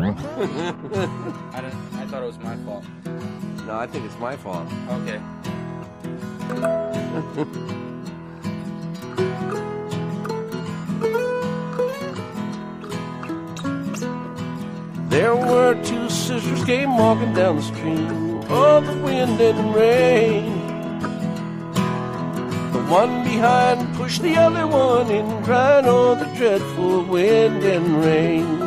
I thought it was my fault. No, I think it's my fault. Okay. There were two sisters came walking down the stream, oh, the wind and rain. The one behind pushed the other one in, crying, oh, the dreadful wind and rain.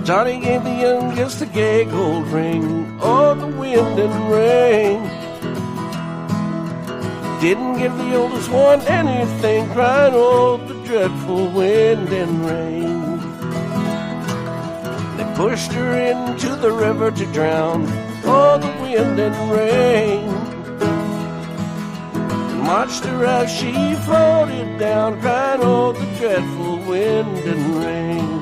Johnny gave the youngest a gay gold ring, oh, the wind and rain. Didn't give the oldest one anything, crying, oh, the dreadful wind and rain. They pushed her into the river to drown, oh, the wind and rain. And watched her as she floated down, crying, oh, the dreadful wind and rain.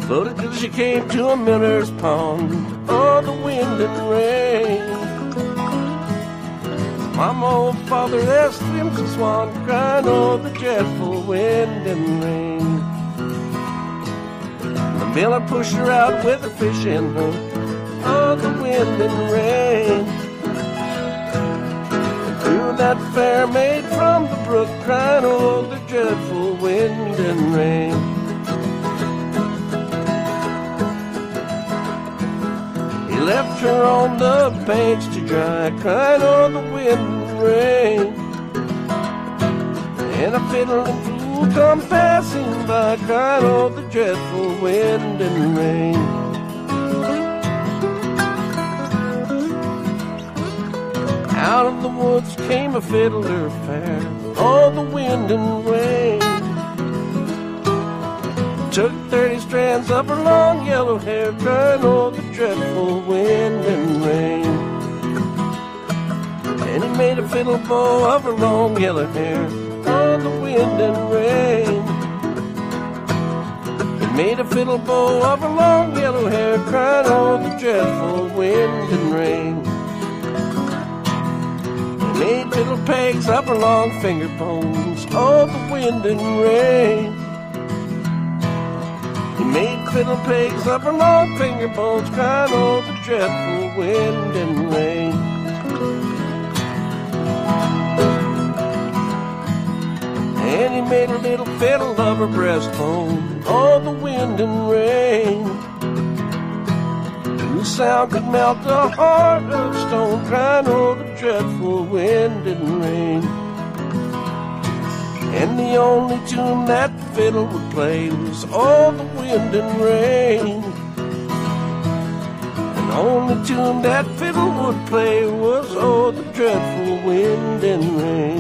Floated till she came to a miller's pond, oh, the wind and rain. Mama, oh, father, there swims a swan, crying, oh, the dreadful wind and rain. The miller pushed her out with a fish in her, oh, the wind and rain. And through that fair maid from the brook, crying, oh, the dreadful wind and rain. Left her on the banks to dry, crying, oh, the wind and rain. And a fiddling fool come passing by, crying, oh, the dreadful wind and rain. Out of the woods came a fiddler fair, oh, the wind and rain. Took 30 strands of her long yellow hair, crying, oh, the dreadful wind and rain. And he made a fiddle bow of her long yellow hair, oh, the wind and rain. He made a fiddle bow of her long yellow hair, crying, oh, the dreadful wind and rain. He made fiddle pegs of her long finger bones, oh, the wind and rain. He made fiddle pegs of her long finger bones, crying, oh, the dreadful wind and rain. And he made a little fiddle of her breastbone, oh, the wind and rain. The sound could melt the heart of stone, crying, oh, the dreadful wind and rain. And the only tune that fiddle would play was, oh, the wind and rain. And the only tune that fiddle would play was, oh, the dreadful wind and rain.